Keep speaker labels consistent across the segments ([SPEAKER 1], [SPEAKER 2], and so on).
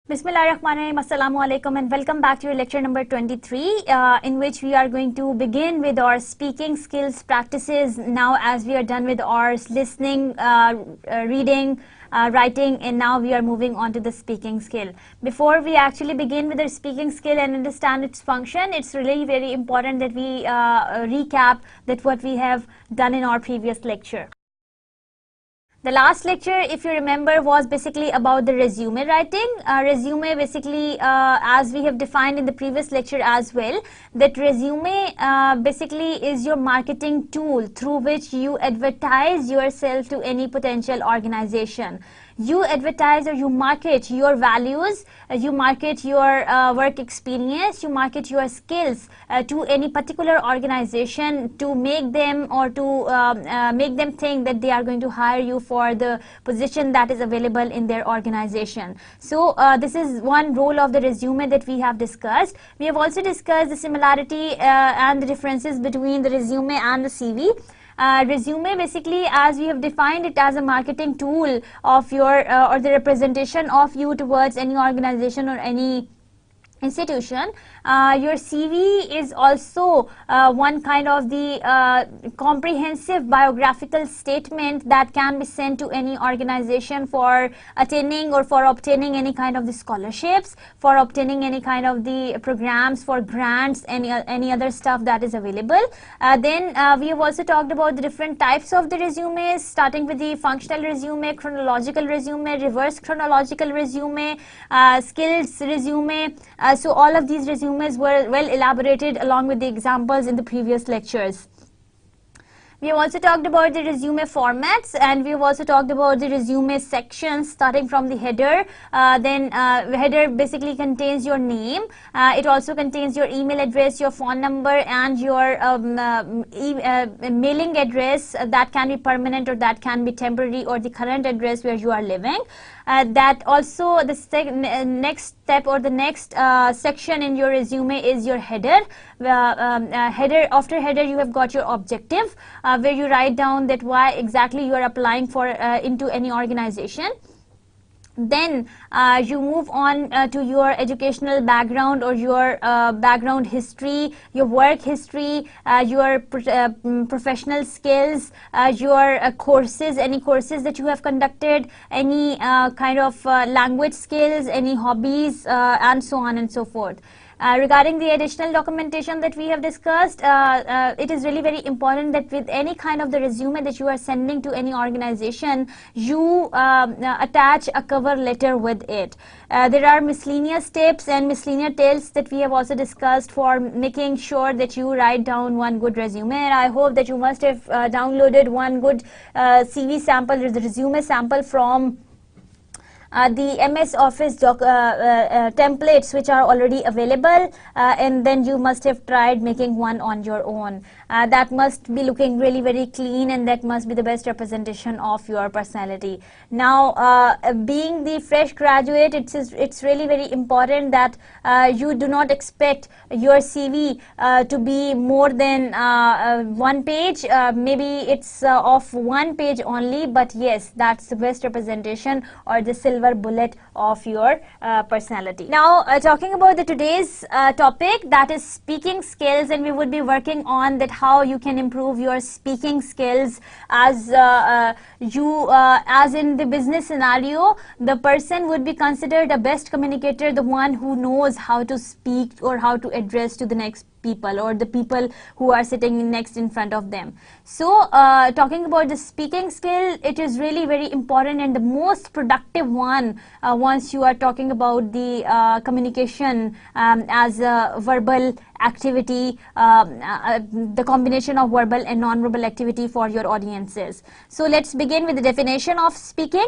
[SPEAKER 1] Bismillahirrahmanirrahim. Assalamu alaikum and welcome back to your lecture number 23 in which we are going to begin with our speaking skills practices now as we are done with our listening, reading, writing, and now we are moving on to the speaking skill. Before we actually begin with the speaking skill and understand its function, it's really very important that we recap that what we have done in our previous lecture. The last lecture, if you remember, was basically about the resume writing. Resume basically, as we have defined in the previous lecture as well, that resume basically is your marketing tool through which you advertise yourself to any potential organization. You advertise or you market your values, you market your work experience, you market your skills to any particular organization to make them or to make them think that they are going to hire you for the position that is available in their organization. So this is one role of the resume that we have discussed. We have also discussed the similarity and the differences between the resume and the CV. Resume basically, as we have defined it as a marketing tool of your or the representation of you towards any organization or any institution. Your CV is also one kind of the comprehensive biographical statement that can be sent to any organization for attaining or for obtaining any kind of the scholarships, for obtaining any kind of the programs, for grants, any other stuff that is available. Then we have also talked about the different types of the resumes, starting with the functional resume, chronological resume, reverse chronological resume, skills resume. So all of these resumes were well elaborated along with the examples in the previous lectures. We have also talked about the resume formats, and we have also talked about the resume sections, starting from the header. Header basically contains your name. It also contains your email address, your phone number, and your mailing address that can be permanent or that can be temporary, or the current address where you are living. That also the next step or the next section in your resume is your header. After header you have got your objective, where you write down that why exactly you are applying for into any organization. Then you move on to your educational background or your background history, your work history, your professional skills, your courses, any courses that you have conducted, any kind of language skills, any hobbies, and so on and so forth. Regarding the additional documentation that we have discussed, it is really very important that with any kind of the resume that you are sending to any organization, you attach a cover letter with it. There are miscellaneous tips and miscellaneous tales that we have also discussed for making sure that you write down one good resume. And I hope that you must have downloaded one good CV sample or the resume sample from the MS Office templates which are already available, and then you must have tried making one on your own. That must be looking really very clean, and that must be the best representation of your personality. Now, being the fresh graduate, it's really very important that you do not expect your CV to be more than one page. Maybe it's of one page only, but yes, that's the best representation or the silver bullet of your personality. Now, talking about the today's topic, that is speaking skills, and we would be working on that how you can improve your speaking skills as as in the business scenario, the person would be considered a best communicator, the one who knows how to speak or how to address to the next people or the people who are sitting next in front of them. So talking about the speaking skill, it is really very important and the most productive one once you are talking about the communication as a verbal activity, the combination of verbal and non-verbal activity for your audiences. So let's begin with the definition of speaking.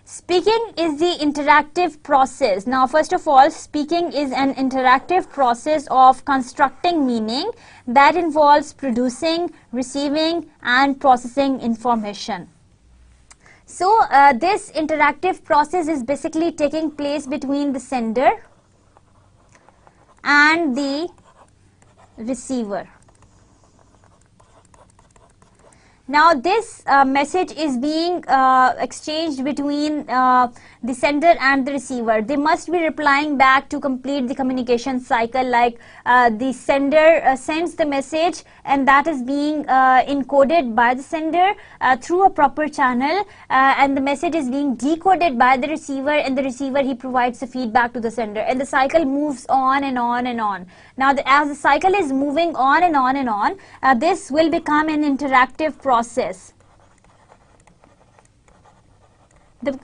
[SPEAKER 1] Speaking is the interactive process. Now, first of all, speaking is an interactive process of constructing meaning that involves producing, receiving, and processing information. So, this interactive process is basically taking place between the sender and the receiver. Now this message is being exchanged between the sender and the receiver. They must be replying back to complete the communication cycle, like the sender sends the message and that is being encoded by the sender through a proper channel, and the message is being decoded by the receiver, and the receiver, he provides the feedback to the sender, and the cycle moves on and on and on. Now as the cycle is moving on and on and on, this will become an interactive process.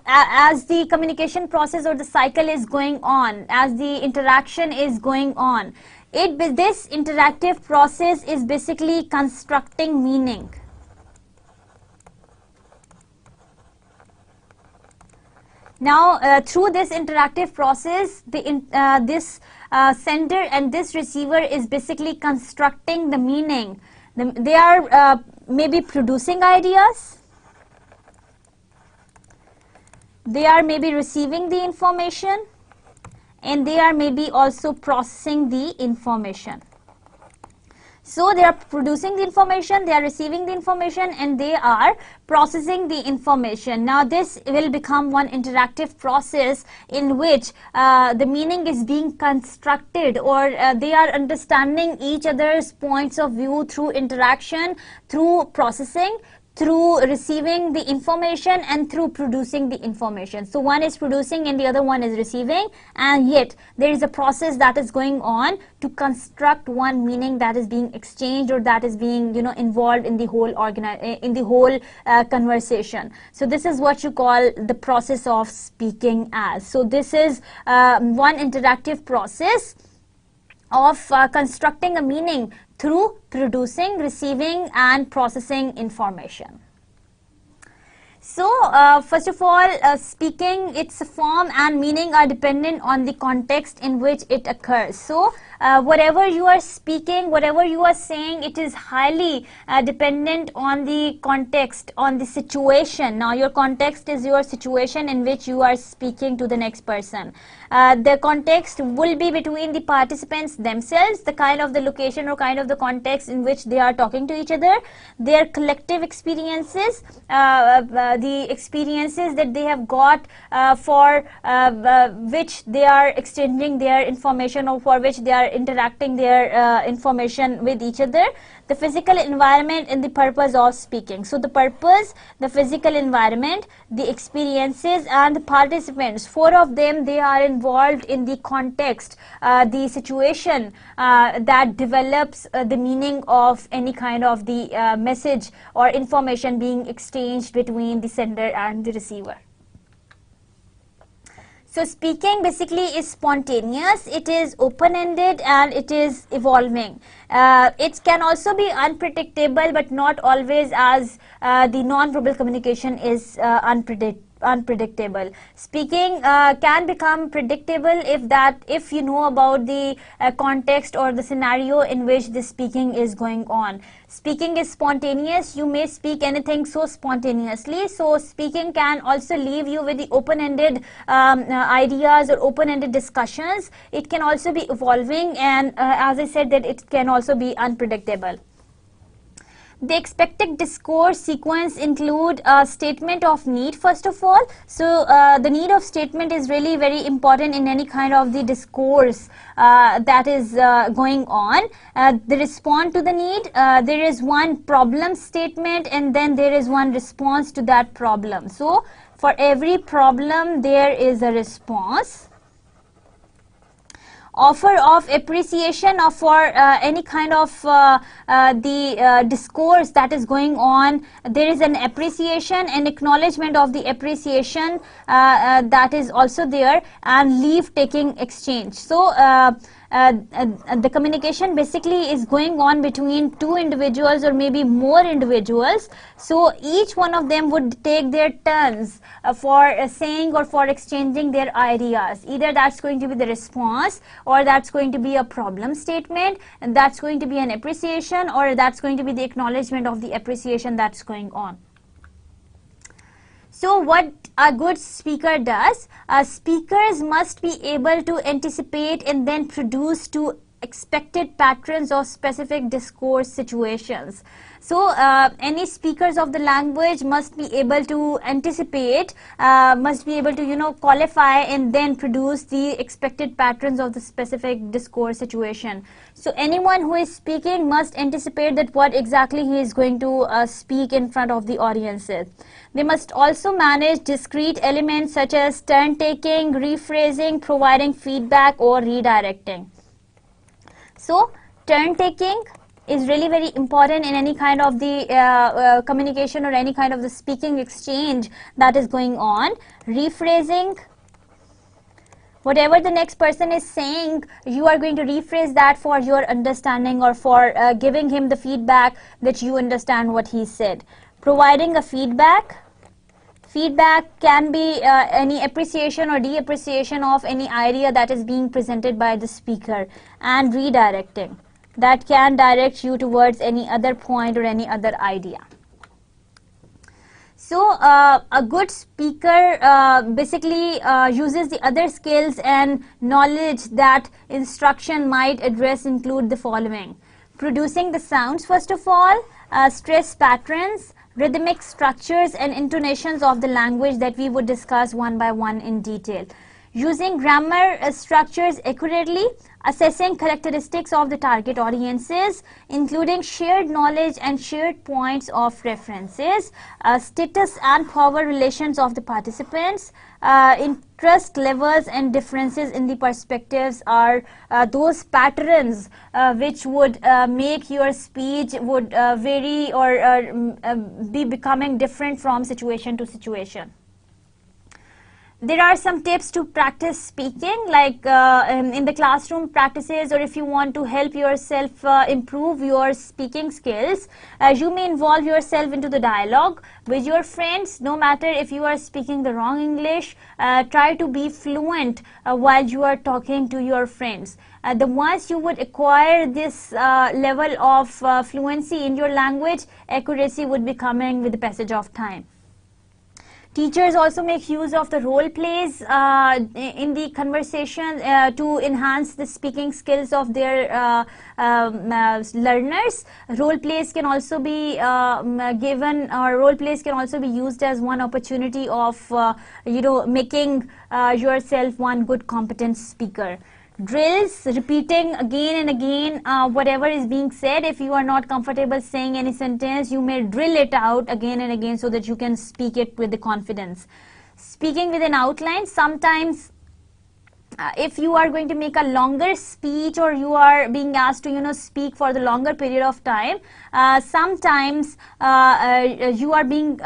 [SPEAKER 1] As the communication process or the cycle is going on, as the interaction is going on, this interactive process is basically constructing meaning. Now through this interactive process, this sender and this receiver is basically constructing the meaning. They are maybe producing ideas, they are maybe receiving the information, and they are maybe also processing the information. So they are producing the information, they are receiving the information, and they are processing the information. Now this will become one interactive process in which the meaning is being constructed, or they are understanding each other's points of view through interaction, through processing, through receiving the information, and through producing the information. So one is producing and the other one is receiving, and yet there is a process that is going on to construct one meaning that is being exchanged, or that is being involved in the whole conversation. So this is what you call the process of speaking as. So this is one interactive process of constructing a meaning through producing, receiving, and processing information. So first of all, speaking, its form and meaning are dependent on the context in which it occurs. So whatever you are speaking, whatever you are saying, it is highly dependent on the context, on the situation. Now your context is your situation in which you are speaking to the next person. The context will be between the participants themselves, the kind of the location or kind of the context in which they are talking to each other, their collective experiences, the experiences that they have got for which they are exchanging their information, or for which they are interacting their information with each other, the physical environment, and the purpose of speaking. So the purpose, the physical environment, the experiences, and the participants, four of them, they are involved in the context, the situation that develops the meaning of any kind of the message or information being exchanged between the sender and the receiver. So speaking basically is spontaneous, it is open-ended, and it is evolving. It can also be unpredictable, but not always, as the non-verbal communication is unpredictable. Speaking can become predictable if you know about the context or the scenario in which the speaking is going on. Speaking is spontaneous, you may speak anything so spontaneously. So speaking can also leave you with the open-ended ideas or open-ended discussions. It can also be evolving, and as I said, that it can also be unpredictable. The expected discourse sequence include a statement of need, first of all. So the need of statement is really very important in any kind of the discourse that is going on. They respond to the need. There is one problem statement, and then there is one response to that problem. So for every problem there is a response. Offer of appreciation of for any kind of the discourse that is going on. There is an appreciation and acknowledgement of the appreciation that is also there, and leave taking exchange. So the communication basically is going on between two individuals or maybe more individuals. So each one of them would take their turns for saying or for exchanging their ideas. Either that's going to be the response, or that's going to be a problem statement, and that's going to be an appreciation, or that's going to be the acknowledgement of the appreciation that's going on. So what a good speaker does, speakers must be able to anticipate and then produce to expected patterns of specific discourse situations. So any speakers of the language must be able to anticipate, must be able to qualify and then produce the expected patterns of the specific discourse situation. So anyone who is speaking must anticipate that what exactly he is going to speak in front of the audiences. They must also manage discrete elements such as turn taking, rephrasing, providing feedback or redirecting. So turn taking is really very important in any kind of the communication or any kind of the speaking exchange that is going on. Rephrasing, whatever the next person is saying, you are going to rephrase that for your understanding or for giving him the feedback that you understand what he said. Providing a feedback. Feedback can be any appreciation or deappreciation of any idea that is being presented by the speaker. And redirecting, that can direct you towards any other point or any other idea. So a good speaker basically uses the other skills and knowledge that instruction might address include the following. Producing the sounds first of all, stress patterns, rhythmic structures and intonations of the language that we would discuss one by one in detail. Using grammar structures accurately, assessing characteristics of the target audiences, including shared knowledge and shared points of references, status and power relations of the participants, interest levels and differences in the perspectives are those patterns which would make your speech would vary or be becoming different from situation to situation. There are some tips to practice speaking, like in the classroom practices, or if you want to help yourself improve your speaking skills, you may involve yourself into the dialogue with your friends. No matter if you are speaking the wrong English, try to be fluent while you are talking to your friends. The once you would acquire this level of fluency in your language, accuracy would be coming with the passage of time. Teachers also make use of the role plays in the conversation to enhance the speaking skills of their learners. Role plays can also be given, or role plays can also be used as one opportunity of making yourself one good competent speaker. Drills, repeating again and again whatever is being said. If you are not comfortable saying any sentence, you may drill it out again and again so that you can speak it with the confidence. Speaking with an outline, sometimes if you are going to make a longer speech or you are being asked to speak for the longer period of time, sometimes you are being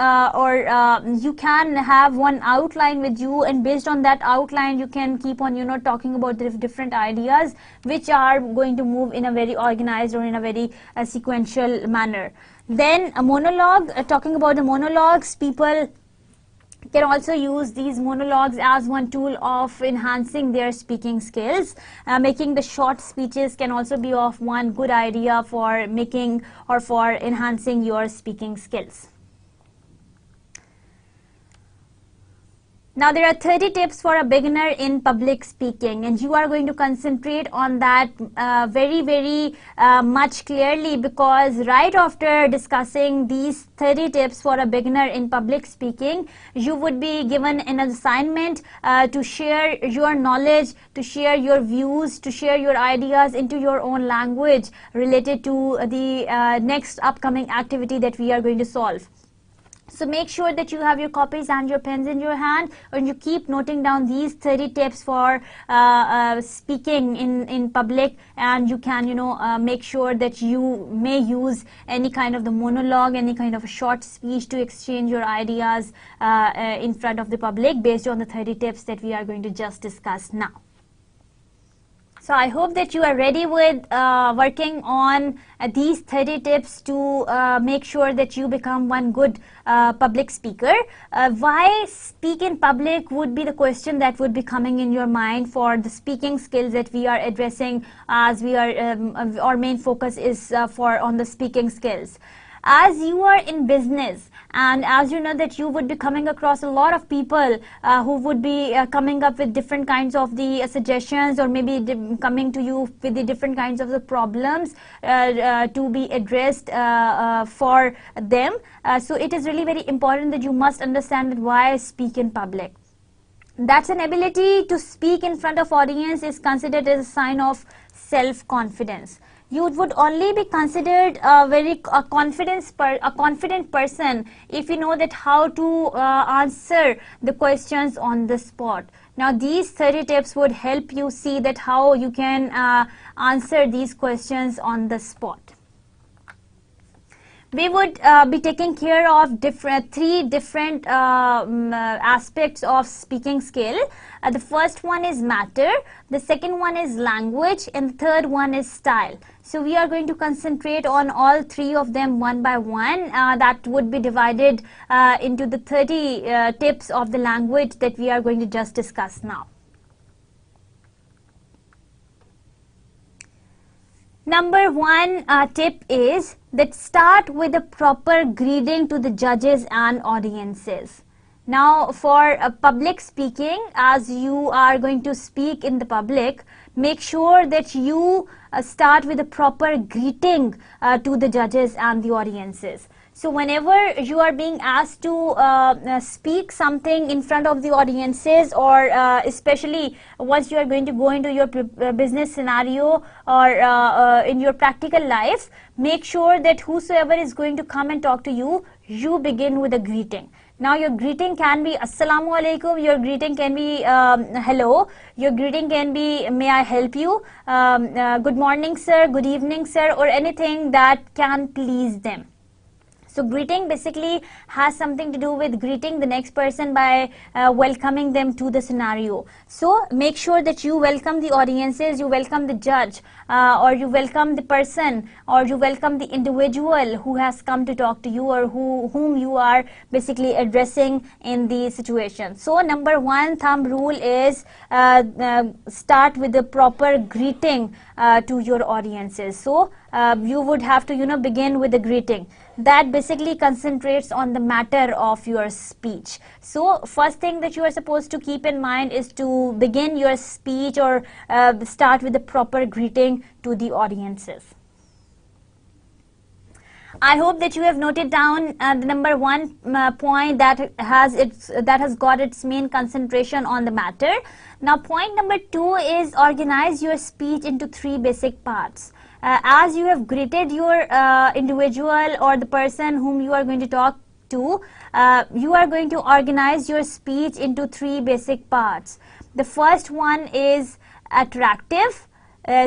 [SPEAKER 1] you can have one outline with you, and based on that outline you can keep on talking about the different ideas which are going to move in a very organized or in a very sequential manner. Then a monologue, talking about the monologues, people can also use these monologues as one tool of enhancing their speaking skills. Making the short speeches can also be of one good idea for making or for enhancing your speaking skills. Now there are 30 tips for a beginner in public speaking, and you are going to concentrate on that very much clearly, because right after discussing these 30 tips for a beginner in public speaking, you would be given an assignment to share your knowledge, to share your views, to share your ideas into your own language related to the next upcoming activity that we are going to solve. So make sure that you have your copies and your pens in your hand, and you keep noting down these 30 tips for speaking in public, and you can make sure that you may use any kind of the monologue, any kind of a short speech to exchange your ideas in front of the public based on the 30 tips that we are going to just discuss now. So I hope that you are ready with working on these 30 tips to make sure that you become one good public speaker. Why speak in public would be the question that would be coming in your mind for the speaking skills that we are addressing, as we are our main focus is on the speaking skills. As you are in business, and as you know that you would be coming across a lot of people who would be coming up with different kinds of the suggestions, or maybe coming to you with the different kinds of the problems to be addressed for them. So it is really very important that you must understand that why speak in public. That's an ability to speak in front of audience is considered as a sign of self-confidence. You would only be considered a confident person if you know that how to answer the questions on the spot. Now these 30 tips would help you see that how you can answer these questions on the spot. We would be taking care of three different aspects of speaking skill. The first one is matter, the second one is language, and the third one is style. So we are going to concentrate on all three of them one by one. That would be divided into the 30 tips of the language that we are going to just discuss now. Number one tip is that start with a proper greeting to the judges and audiences. Now for public speaking, as you are going to speak in the public, make sure that you start with a proper greeting to the judges and the audiences. So whenever you are being asked to speak something in front of the audiences, or especially once you are going to go into your business scenario or in your practical life, make sure that whosoever is going to come and talk to you, you begin with a greeting. Now your greeting can be Assalamu alaikum, your greeting can be hello, your greeting can be may I help you, good morning sir, good evening sir, or anything that can please them. So greeting basically has something to do with greeting the next person by welcoming them to the scenario. So make sure that you welcome the audiences, you welcome the judge, or you welcome the person, or you welcome the individual who has come to talk to you, or whom you are basically addressing in the situation. So number one thumb rule is start with a proper greeting to your audiences. So you would have to begin with a greeting that basically concentrates on the matter of your speech. So first thing that you are supposed to keep in mind is to begin your speech or start with a proper greeting to the audiences. I hope that you have noted down the number one point that has got its main concentration on the matter. Now point number two is organize your speech into three basic parts. As you have greeted your individual or the person whom you are going to talk to, you are going to organize your speech into three basic parts. The first one is attractive,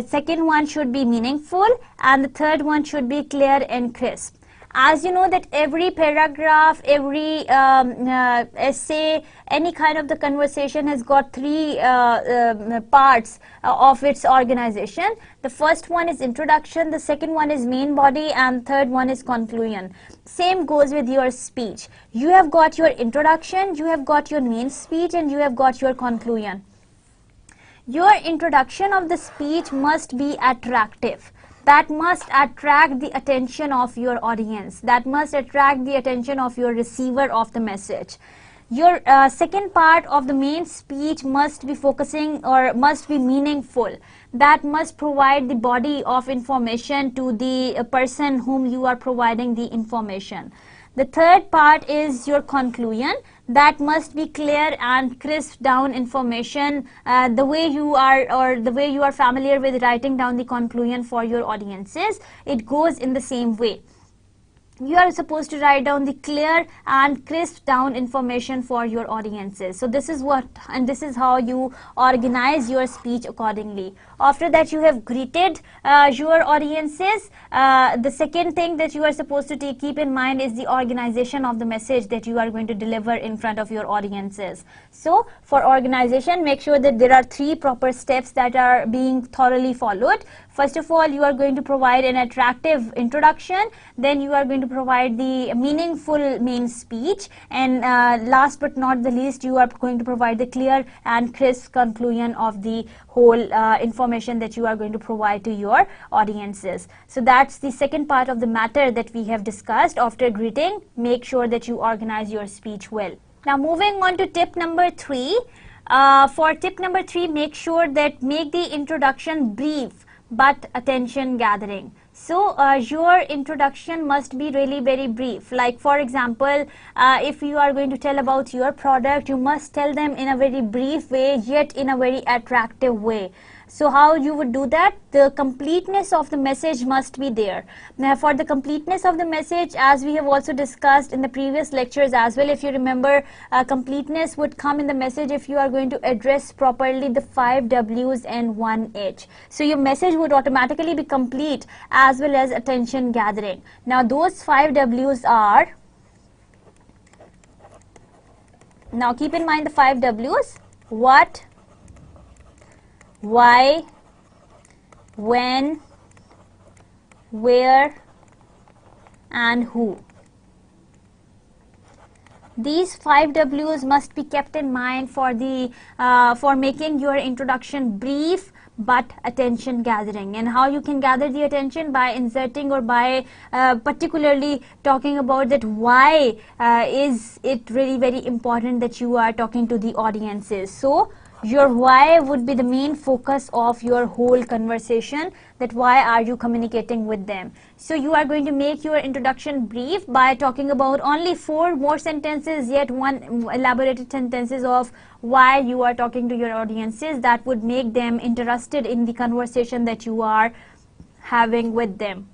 [SPEAKER 1] second one should be meaningful, and the third one should be clear and crisp. As you know that every paragraph, every essay, any kind of the conversation has got three parts of its organization. The first one is introduction, the second one is main body, and third one is conclusion. Same goes with your speech. You have got your introduction, you have got your main speech, and you have got your conclusion. Your introduction of the speech must be attractive. That must attract the attention of your audience. That must attract the attention of your receiver of the message. Your second part of the main speech must be focusing or must be meaningful. That must provide the body of information to the person whom you are providing the information. The third part is your conclusion. That must be clear and crisp down information, the way you are familiar with writing down the conclusion for your audiences. It goes in the same way. You are supposed to write down the clear and crisp down information for your audiences. So this is what, and this is how you organize your speech accordingly. After that you have greeted your audiences. The second thing that you are supposed to keep in mind is the organization of the message that you are going to deliver in front of your audiences. So for organization, make sure that there are three proper steps that are being thoroughly followed. First of all, you are going to provide an attractive introduction, then you are going to provide the meaningful main speech, and last but not the least, you are going to provide the clear and crisp conclusion of the whole information that you are going to provide to your audiences. So that's the second part of the matter that we have discussed. After greeting, make sure that you organize your speech well. Now moving on to tip number 3. For tip number 3, make sure that make the introduction brief but attention gathering. So your introduction must be really very brief. Like for example, if you are going to tell about your product, you must tell them in a very brief way, yet in a very attractive way. So how you would do that? The completeness of the message must be there. Now for the completeness of the message, as we have also discussed in the previous lectures as well, if you remember, completeness would come in the message if you are going to address properly the 5 W's and 1 H. So your message would automatically be complete as well as attention gathering. Now those 5 W's are, now keep in mind the 5 W's: what, why, when, where, and who. These 5 W's must be kept in mind for the for making your introduction brief but attention gathering. And how you can gather the attention? By inserting or by particularly talking about that why is it really very important that you are talking to the audiences. So your why would be the main focus of your whole conversation, that why are you communicating with them. So you are going to make your introduction brief by talking about only 4 more sentences, yet 1 elaborated sentences of why you are talking to your audiences. That would make them interested in the conversation that you are having with them.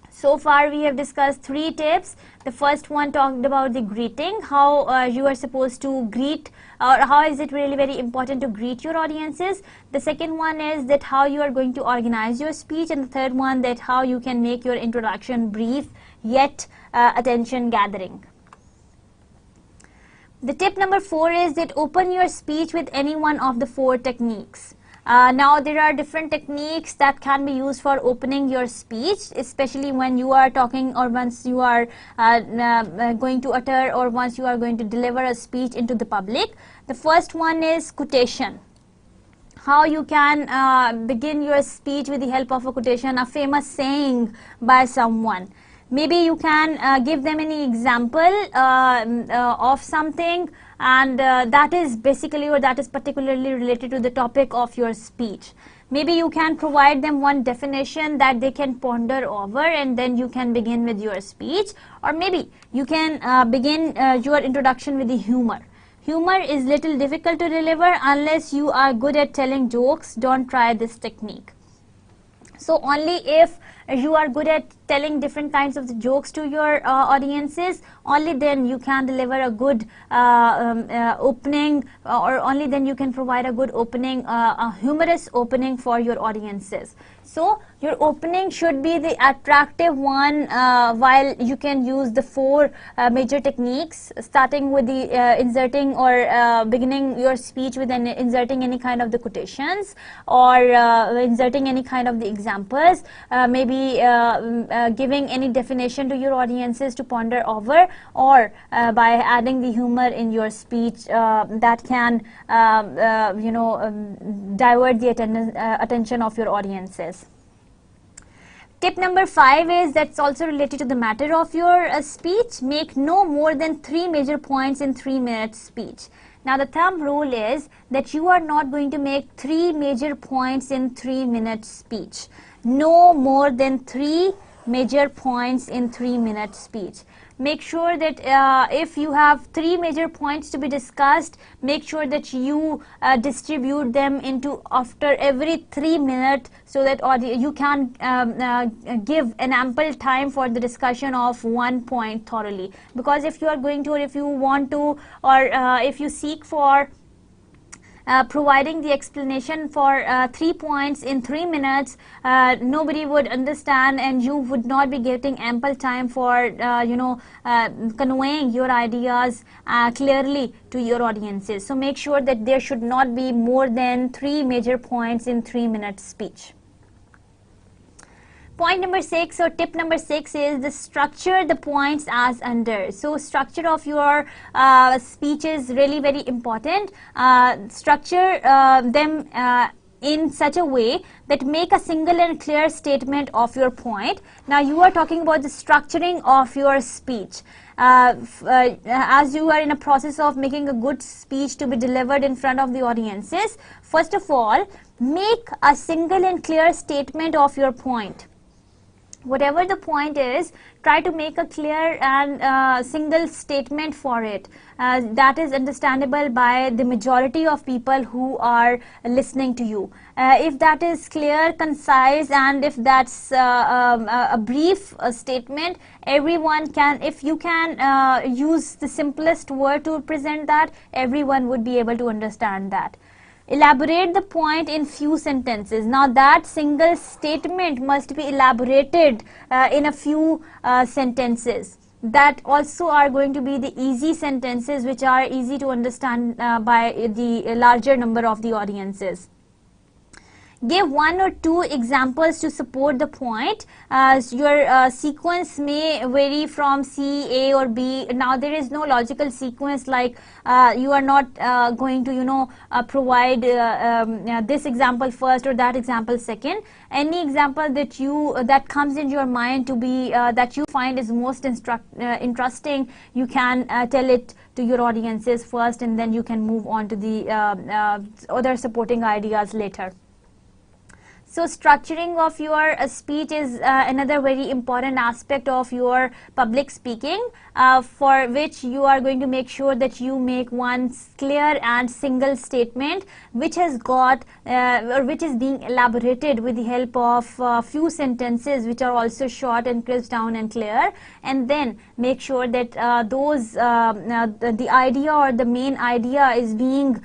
[SPEAKER 1] So far we have discussed 3 tips. The first one talked about the greeting, how you are supposed to greet, or how is it really very important to greet your audiences. The second one is that how you are going to organize your speech, and the third one that how you can make your introduction brief yet attention gathering. The tip number 4 is that open your speech with any one of the 4 techniques. Now there are different techniques that can be used for opening your speech, especially when you are talking or once you are going to utter or once you are going to deliver a speech into the public. The first one is quotation. How you can begin your speech with the help of a quotation, a famous saying by someone. Maybe you can give them any example of something, and that is basically or that is particularly related to the topic of your speech. Maybe you can provide them one definition that they can ponder over, and then you can begin with your speech. Or maybe you can begin your introduction with the humor. Humor is little difficult to deliver unless you are good at telling jokes. Don't try this technique. So only if you are good at telling different kinds of the jokes to your audiences, only then you can deliver a good opening, or only then you can provide a good opening, a humorous opening for your audiences. So your opening should be the attractive one, while you can use the 4 major techniques, starting with the inserting or beginning your speech with inserting any kind of the quotations, or inserting any kind of the examples, maybe giving any definition to your audiences to ponder over, or by adding the humor in your speech that can divert the attention of your audiences. Tip number 5 is that's also related to the matter of your speech. Make no more than 3 major points in 3-minute speech. Now the thumb rule is that you are not going to make 3 major points in 3-minute speech. No more than 3 major points in 3-minute speech. Make sure that if you have 3 major points to be discussed, make sure that you distribute them into after every 3 minutes, so that you can give an ample time for the discussion of one point thoroughly. Because if you are going to, or if you want to, or if you seek for providing the explanation for 3 points in 3 minutes, nobody would understand, and you would not be getting ample time for conveying your ideas clearly to your audiences. So make sure that there should not be more than 3 major points in 3-minute speech. Point number 6 or tip number 6 is the structure the points as under. So structure of your speech is really very important. Structure them in such a way that make a single and clear statement of your point. Now you are talking about the structuring of your speech. As you are in a process of making a good speech to be delivered in front of the audiences, first of all, make a single and clear statement of your point. Whatever the point is, try to make a clear and single statement for it that is understandable by the majority of people who are listening to you. If that is clear, concise, and if that's a brief statement, everyone can, if you can use the simplest word to present that, everyone would be able to understand that. Elaborate the point in few sentences. Now that single statement must be elaborated in a few sentences. That also are going to be the easy sentences which are easy to understand by the larger number of the audiences. Give 1 or 2 examples to support the point. Your sequence may vary from C, A or B. Now there is no logical sequence, like you are not going to provide this example first or that example second. Any example that comes in your mind to be that you find is most interesting, you can tell it to your audiences first, and then you can move on to the other supporting ideas later. So structuring of your speech is another very important aspect of your public speaking, for which you are going to make sure that you make one clear and single statement which has got or which is being elaborated with the help of few sentences which are also short and crisp down and clear, and then make sure that the idea or the main idea is being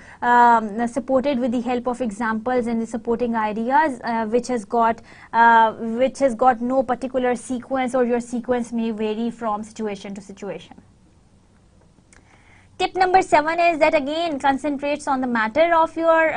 [SPEAKER 1] supported with the help of examples and the supporting ideas which has got no particular sequence, or your sequence may vary from situation to situation. Tip number 7 is that again concentrates on the matter of your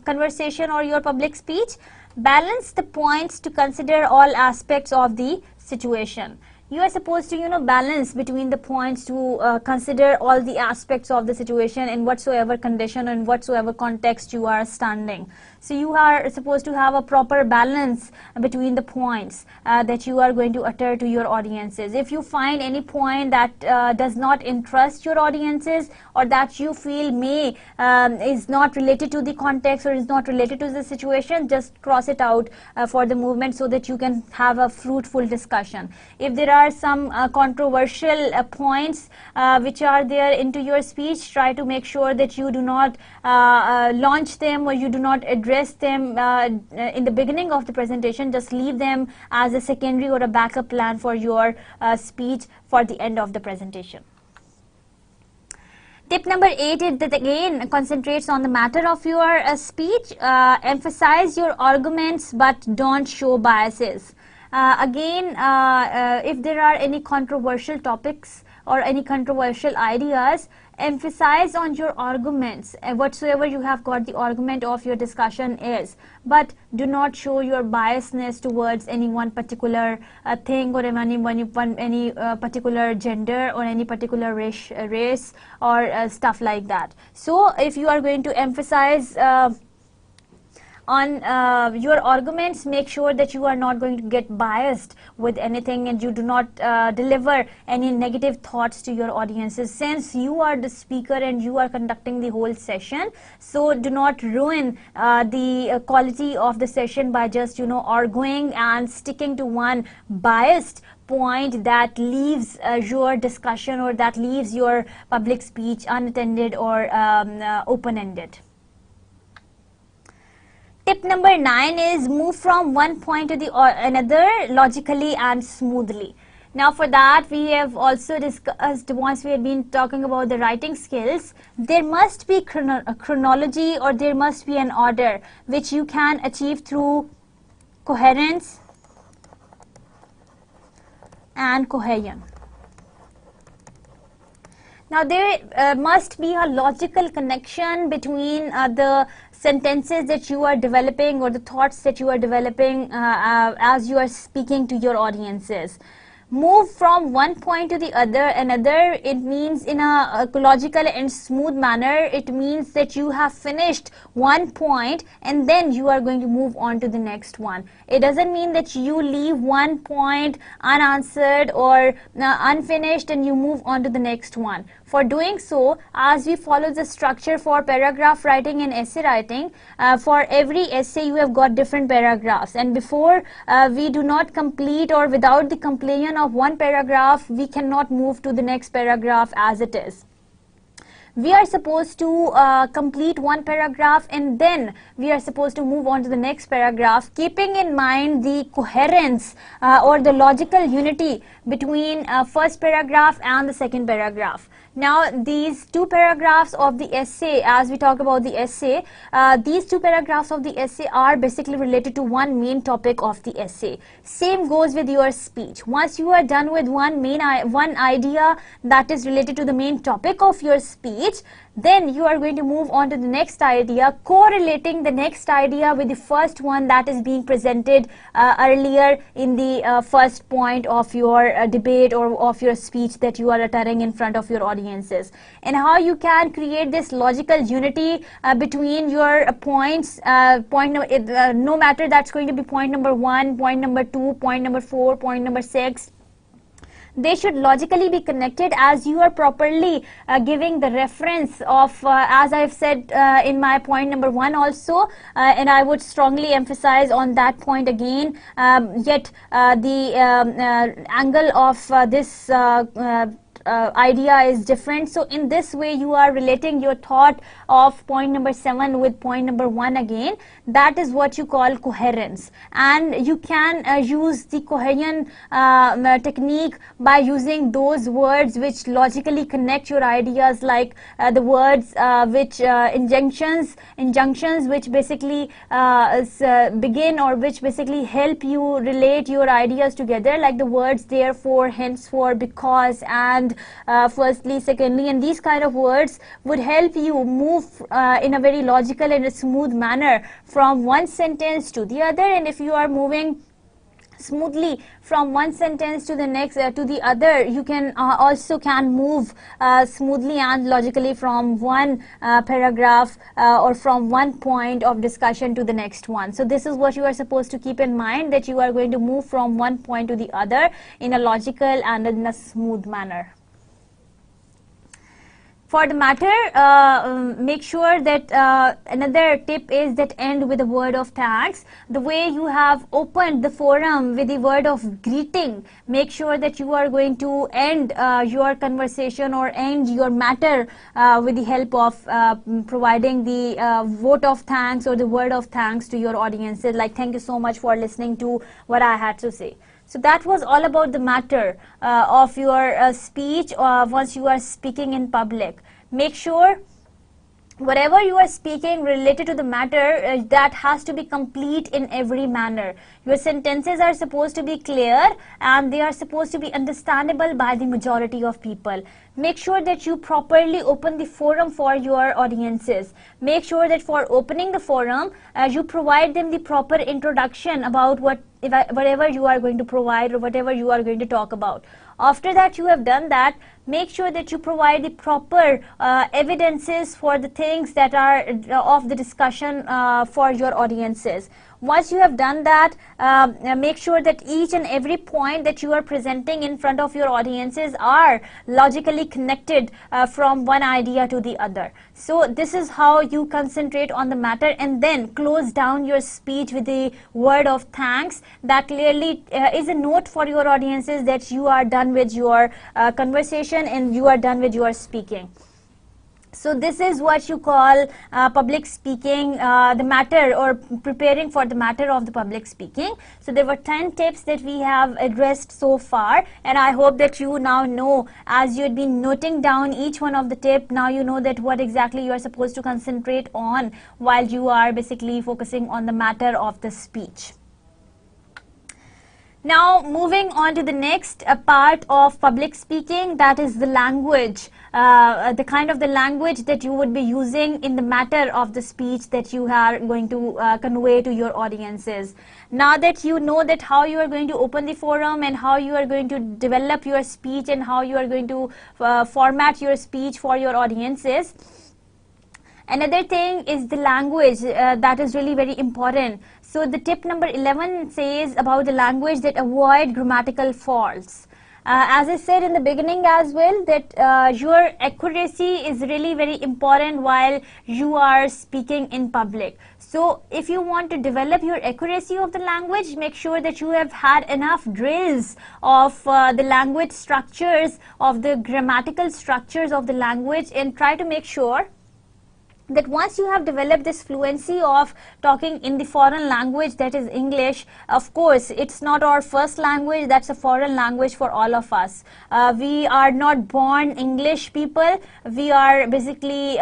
[SPEAKER 1] conversation or your public speech. Balance the points to consider all aspects of the situation. You are supposed to balance between the points to consider all the aspects of the situation in whatsoever condition and whatsoever context you are standing. So you are supposed to have a proper balance between the points that you are going to utter to your audiences. If you find any point that does not interest your audiences, or that you feel is not related to the context or is not related to the situation, just cross it out for the movement so that you can have a fruitful discussion. If there are some controversial points which are there into your speech, try to make sure that you do not launch them or you do not address them in the beginning of the presentation. Just leave them as a secondary or a backup plan for your speech for the end of the presentation. Tip number 8 is that again concentrates on the matter of your speech. Emphasize your arguments but don't show biases. If there are any controversial topics or any controversial ideas, emphasize on your arguments whatsoever you have got the argument of your discussion is, but do not show your biasness towards any one particular thing, or any particular gender or any particular race or stuff like that. So if you are going to emphasize on your arguments, make sure that you are not going to get biased with anything, and you do not deliver any negative thoughts to your audiences, since you are the speaker and you are conducting the whole session. So do not ruin the quality of the session by just arguing and sticking to one biased point that leaves your discussion or that leaves your public speech unattended or open-ended. Tip number 9 is move from one point to the another logically and smoothly. Now for that, we have also discussed, once we have been talking about the writing skills, there must be a chronology, or there must be an order which you can achieve through coherence and cohesion. Now there must be a logical connection between the sentences that you are developing or the thoughts that you are developing as you are speaking to your audiences. Move from one point to the another, it means in a logical and smooth manner. It means that you have finished one point and then you are going to move on to the next one. It doesn't mean that you leave one point unanswered or unfinished and you move on to the next one. For doing so, as we follow the structure for paragraph writing and essay writing, for every essay you have got different paragraphs, and before we do not complete or without the completion of one paragraph, we cannot move to the next paragraph as it is. We are supposed to complete one paragraph and then we are supposed to move on to the next paragraph, keeping in mind the coherence or the logical unity between first paragraph and the second paragraph. Now these two paragraphs of the essay, as we talk about the essay, these two paragraphs of the essay are basically related to one main topic of the essay. Same goes with your speech. Once you are done with one idea that is related to the main topic of your speech, then you are going to move on to the next idea, correlating the next idea with the first one that is being presented earlier in the first point of your debate or of your speech that you are uttering in front of your audiences. And how you can create this logical unity between your points, no matter that's going to be point number 1, point number 2, point number 4, point number 6. They should logically be connected as you are properly giving the reference of, as I've said in my point number 1 also, and I would strongly emphasize on that point again, yet the angle of this idea is different. So in this way you are relating your thought of point number 7 with point number 1 again. That is what you call coherence, and you can use the coherent technique by using those words which logically connect your ideas, like the words which injunctions which basically begin or which basically help you relate your ideas together, like the words therefore, henceforth, because, and firstly, secondly, and these kind of words would help you move in a very logical and a smooth manner from one sentence to the other. And if you are moving smoothly from one sentence to the next to the other, you can also move smoothly and logically from one paragraph or from one point of discussion to the next one. So this is what you are supposed to keep in mind, that you are going to move from one point to the other in a logical and in a smooth manner. For the matter, make sure that another tip is that end with a word of thanks. The way you have opened the forum with the word of greeting, make sure that you are going to end your conversation or end your matter with the help of providing the vote of thanks or the word of thanks to your audiences, like thank you so much for listening to what I had to say. So that was all about the matter of your speech once you are speaking in public. Make sure whatever you are speaking related to the matter, that has to be complete in every manner. Your sentences are supposed to be clear and they are supposed to be understandable by the majority of people. Make sure that you properly open the forum for your audiences. Make sure that for opening the forum, you provide them the proper introduction about whatever you are going to provide or whatever you are going to talk about. After that you have done that, make sure that you provide the proper evidences for the things that are of the discussion for your audiences. Once you have done that, make sure that each and every point that you are presenting in front of your audiences are logically connected from one idea to the other. So this is how you concentrate on the matter and then close down your speech with the word of thanks. That clearly is a note for your audiences that you are done with your conversation and you are done with your speaking. So this is what you call public speaking, the matter, or preparing for the matter of the public speaking. So there were 10 tips that we have addressed so far, and I hope that you now know, as you had been noting down each one of the tips, now you know that what exactly you are supposed to concentrate on while you are basically focusing on the matter of the speech. Now moving on to the next part of public speaking, that is the language, the kind of the language that you would be using in the matter of the speech that you are going to convey to your audiences. Now that you know that how you are going to open the forum and how you are going to develop your speech and how you are going to format your speech for your audiences, another thing is the language that is really very important. So the tip number 11 says about the language that avoid grammatical faults. As I said in the beginning as well, that your accuracy is really very important while you are speaking in public. So if you want to develop your accuracy of the language, make sure that you have had enough drills of the language structures, of the grammatical structures of the language, and try to make sure that once you have developed this fluency of talking in the foreign language, that is English. Of course, it's not our first language, that's a foreign language for all of us. We are not born English people, we are basically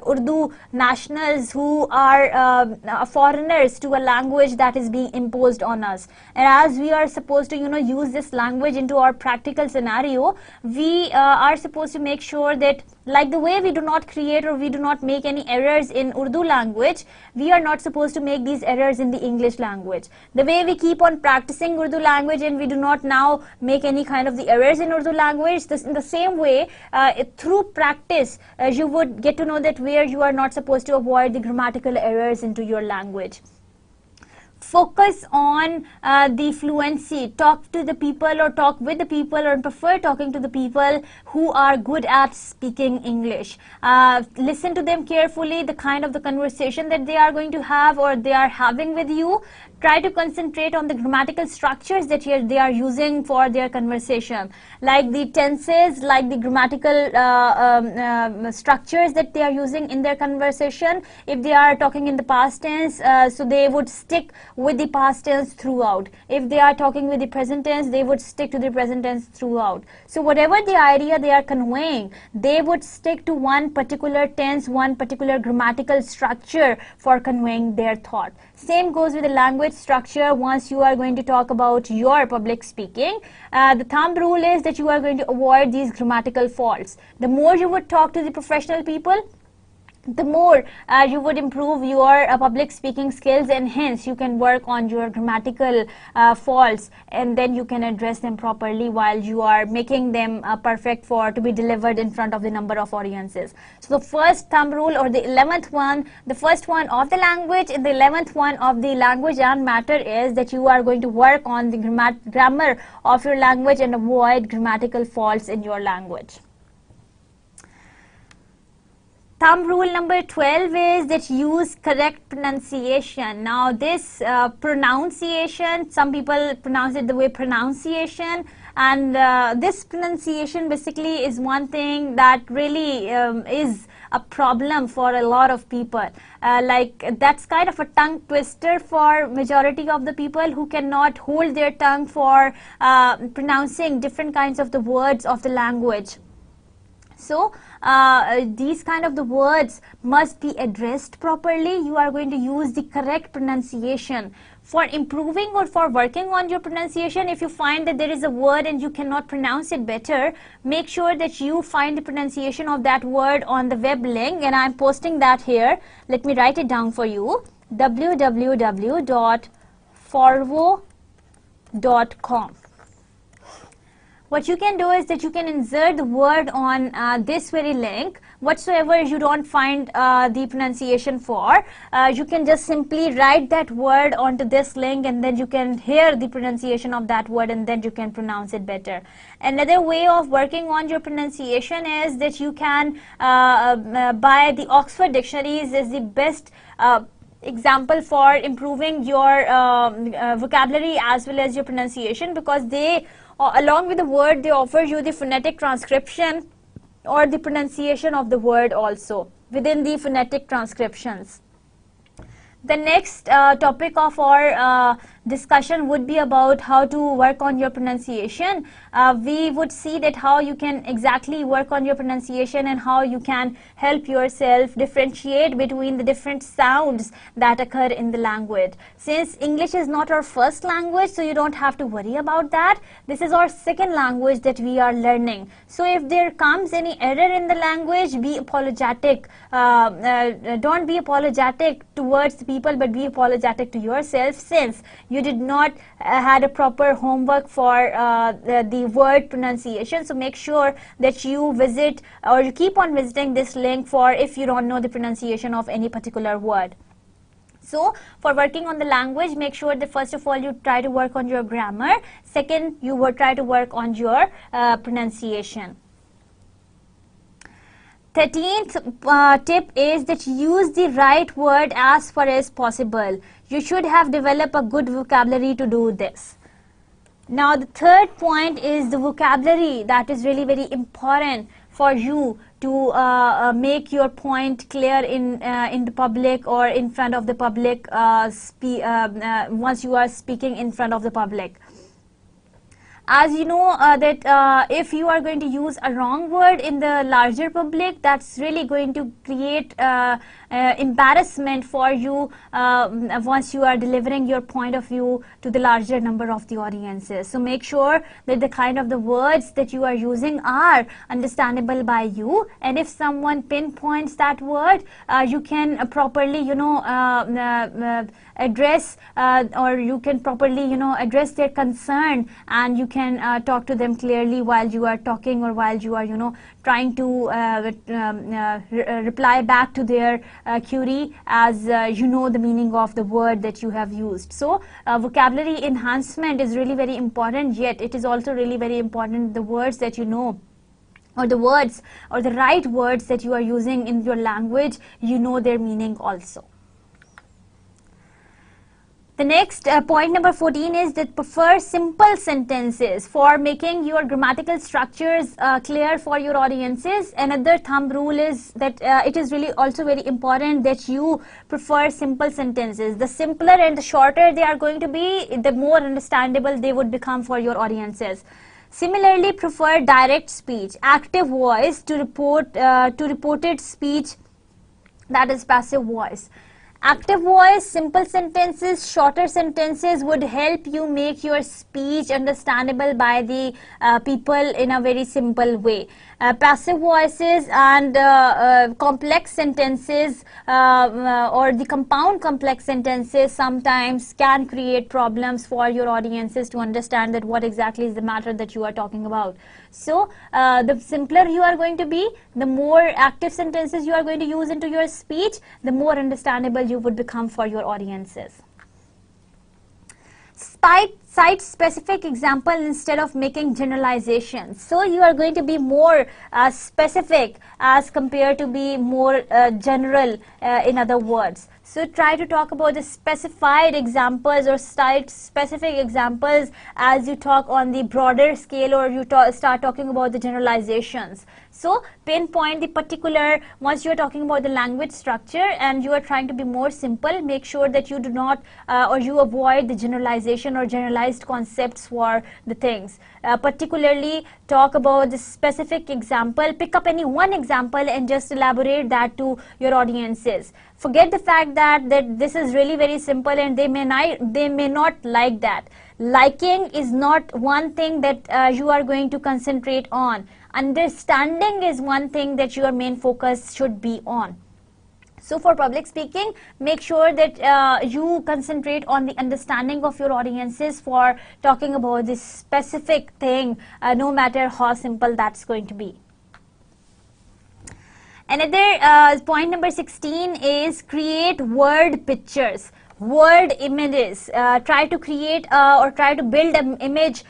[SPEAKER 1] Urdu nationals who are foreigners to a language that is being imposed on us. And as we are supposed to use this language into our practical scenario, we are supposed to make sure that, like the way we do not create or we do not make any errors in Urdu language, we are not supposed to make these errors in the English language. The way we keep on practicing Urdu language and we do not now make any kind of the errors in Urdu language, in the same way, through practice, you would get to know that where you are not supposed to avoid the grammatical errors into your language. Focus on the fluency. Talk to the people or talk with the people, or prefer talking to the people who are good at speaking English. Listen to them carefully, the kind of the conversation that they are going to have or they are having with you. Try to concentrate on the grammatical structures that they are using for their conversation, like the tenses, like the grammatical structures that they are using in their conversation. If they are talking in the past tense, so they would stick with the past tense throughout. If they are talking with the present tense, they would stick to the present tense throughout. So whatever the idea they are conveying, they would stick to one particular tense, one particular grammatical structure for conveying their thought. Same goes with the language structure. Once you are going to talk about your public speaking, the thumb rule is that you are going to avoid these grammatical faults. The more you would talk to the professional people, the more you would improve your public speaking skills, and hence you can work on your grammatical faults, and then you can address them properly while you are making them perfect to be delivered in front of the number of audiences. So the first thumb rule, or the 11th one, the first one of the language and the 11th one of the language and matter, is that you are going to work on the grammar of your language and avoid grammatical faults in your language. Thumb rule number 12 is that use correct pronunciation. Now this pronunciation, some people pronounce it the way pronunciation, and this pronunciation basically is one thing that really is a problem for a lot of people. Like that's kind of a tongue twister for majority of the people who cannot hold their tongue for pronouncing different kinds of the words of the language. So these kind of the words must be addressed properly. You are going to use the correct pronunciation. For improving or for working on your pronunciation, if you find that there is a word and you cannot pronounce it better, make sure that you find the pronunciation of that word on the web link, and I am posting that here. Let me write it down for you: www.forvo.com. What you can do is that you can insert the word on this very link. Whatsoever you don't find the pronunciation for, you can just simply write that word onto this link, and then you can hear the pronunciation of that word, and then you can pronounce it better. Another way of working on your pronunciation is that you can buy the Oxford dictionaries. Is the best example for improving your vocabulary as well as your pronunciation, because they, along with the word, they offer you the phonetic transcription or the pronunciation of the word also within the phonetic transcriptions. The next topic of our discussion would be about how to work on your pronunciation. We would see that how you can exactly work on your pronunciation and how you can help yourself differentiate between the different sounds that occur in the language. Since English is not our first language, so you don't have to worry about that. This is our second language that we are learning. So if there comes any error in the language, be apologetic. Don't be apologetic towards the people, but be apologetic to yourself, since you did not had a proper homework for the word pronunciation. So make sure that you visit or you keep on visiting this link for if you don't know the pronunciation of any particular word. So for working on the language, make sure that first of all you try to work on your grammar. Second, you will try to work on your pronunciation. 13th tip is that use the right word as far as possible. You should have developed a good vocabulary to do this. Now the third point is the vocabulary. That is really very important for you to make your point clear in the public or in front of the public once you are speaking in front of the public. As you know that if you are going to use a wrong word in the larger public, that's really going to create embarrassment for you once you are delivering your point of view to the larger number of the audiences. So make sure that the kind of the words that you are using are understandable by you, and if someone pinpoints that word, you can properly address or you can properly address their concern, and you can talk to them clearly while you are talking or while you are trying to reply back to their query, as you know the meaning of the word that you have used. So vocabulary enhancement is really very important, yet it is also really very important the words that you know, or the words or the right words that you are using in your language, you know their meaning also. The next point number 14 is that prefer simple sentences for making your grammatical structures clear for your audiences. Another thumb rule is that it is really also very important that you prefer simple sentences. The simpler and the shorter they are going to be, the more understandable they would become for your audiences. Similarly, prefer direct speech, active voice to reported speech, that is passive voice. Active voice, simple sentences, shorter sentences would help you make your speech understandable by the people in a very simple way. Passive voices and complex sentences or the compound complex sentences sometimes can create problems for your audiences to understand that what exactly is the matter that you are talking about. So the simpler you are going to be, the more active sentences you are going to use into your speech, the more understandable you would become for your audiences. Cite specific example instead of making generalizations. So you are going to be more specific as compared to be more general, in other words. So try to talk about the specified examples or cite specific examples as you talk on the broader scale, or you start talking about the generalizations. So pinpoint the particular, once you are talking about the language structure and you are trying to be more simple, make sure that you do not or you avoid the generalization or generalized concepts for the things. Particularly talk about the specific example, pick up any one example and just elaborate that to your audiences. Forget the fact that this is really very simple and they may not like that. Liking is not one thing that you are going to concentrate on. Understanding is one thing that your main focus should be on. So for public speaking, make sure that you concentrate on the understanding of your audiences for talking about this specific thing, no matter how simple that's going to be. Another point number 16 is create word pictures, word images. Try to create or try to build an image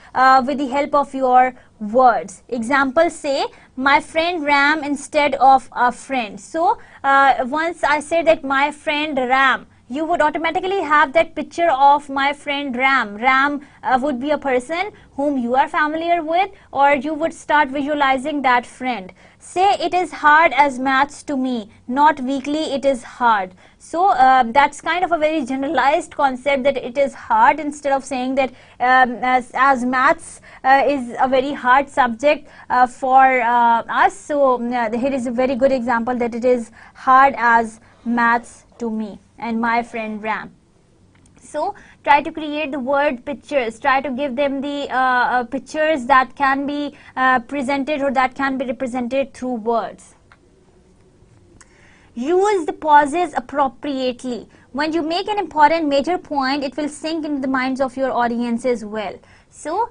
[SPEAKER 1] with the help of your words. Example, say my friend Ram instead of a friend. So once I say that my friend Ram, you would automatically have that picture of my friend Ram. Ram would be a person whom you are familiar with, or you would start visualizing that friend. Say it is hard as maths to me, not weekly, it is hard. So that's kind of a very generalized concept, that it is hard, instead of saying that as maths is a very hard subject for us. So here is a very good example, that it is hard as maths to me and my friend Ram. So try to create the word pictures, try to give them the pictures that can be presented or that can be represented through words. Use the pauses appropriately. When you make an important major point, it will sink into the minds of your audience as well. So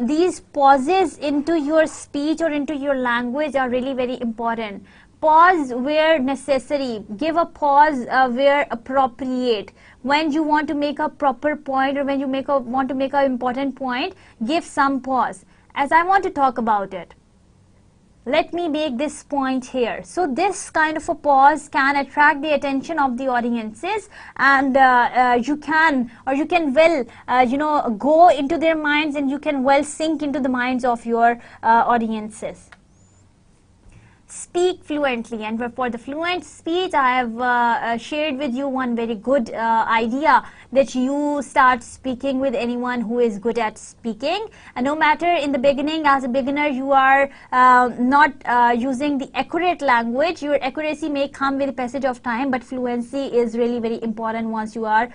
[SPEAKER 1] these pauses into your speech or into your language are really very important. Pause where necessary. Give a pause where appropriate. When you want to make a proper point, or when you want to make an important point, give some pause. As I want to talk about it, let me make this point here. So this kind of a pause can attract the attention of the audiences, and you can well go into their minds, and you can well sink into the minds of your audiences. Speak fluently, and for the fluent speech, I have shared with you one very good idea, that you start speaking with anyone who is good at speaking. And no matter in the beginning, as a beginner, you are not using the accurate language, your accuracy may come with the passage of time, but fluency is really very important once you are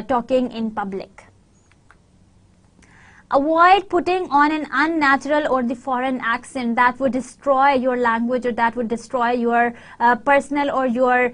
[SPEAKER 1] talking in public. Avoid putting on an unnatural or the foreign accent that would destroy your language, or that would destroy your personal or your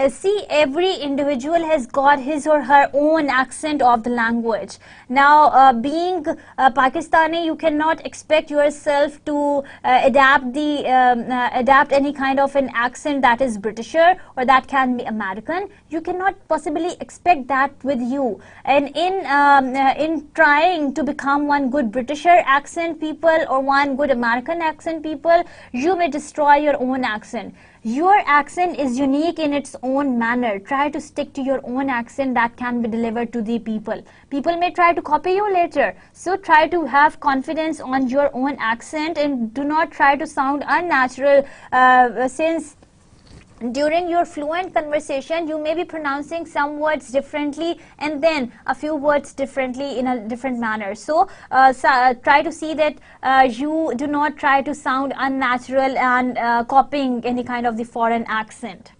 [SPEAKER 1] see, every individual has got his or her own accent of the language. Now being Pakistani, you cannot expect yourself to adapt any kind of an accent that is Britisher or that can be American. You cannot possibly expect that with you. And in trying to become one good Britisher accent people or one good American accent people, you may destroy your own accent. Your accent is unique in its own manner. Try to stick to your own accent that can be delivered to the people. People may try to copy you later. So try to have confidence on your own accent, and do not try to sound unnatural, since during your fluent conversation you may be pronouncing some words differently and then a few words differently in a different manner. So try to see that you do not try to sound unnatural and copying any kind of the foreign accent.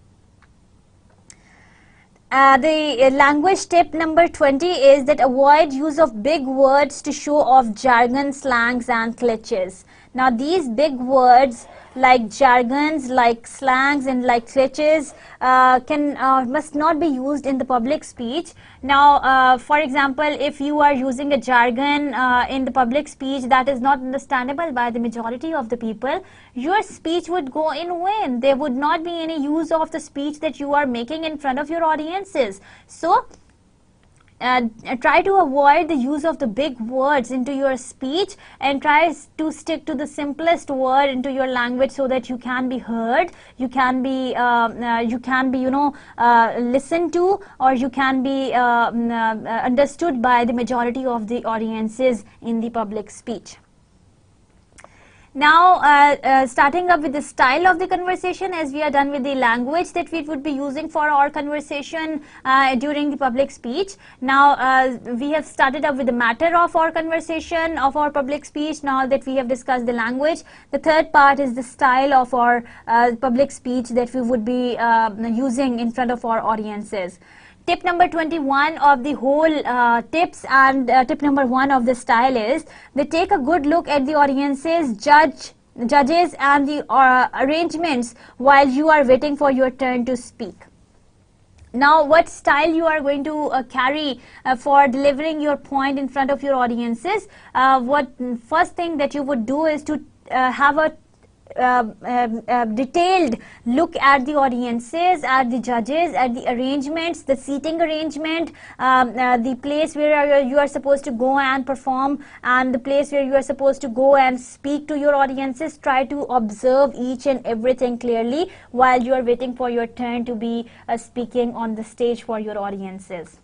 [SPEAKER 1] The language tip number 20 is that avoid use of big words to show off jargon, slangs and cliches. Now these big words like jargons, like slangs and like cliches must not be used in the public speech. Now for example, if you are using a jargon in the public speech that is not understandable by the majority of the people, your speech would go in vain. There would not be any use of the speech that you are making in front of your audiences. So try to avoid the use of the big words into your speech, and try to stick to the simplest word into your language, so that you can be heard, you can be listened to, or you can be understood by the majority of the audiences in the public speech. Now starting up with the style of the conversation, as we are done with the language that we would be using for our conversation during the public speech. Now we have started up with the matter of our conversation, of our public speech. Now that we have discussed the language, the third part is the style of our public speech that we would be using in front of our audiences. Tip number 21 of the whole tips and tip number 1 of the style is they take a good look at the audience's judges and the arrangements while you are waiting for your turn to speak. Now what style you are going to carry for delivering your point in front of your audiences, what first thing that you would do is to have a detailed look at the audiences, at the judges, at the arrangements, the seating arrangement, the place where you are supposed to go and perform, and the place where you are supposed to go and speak to your audiences. Try to observe each and everything clearly while you are waiting for your turn to be speaking on the stage for your audiences.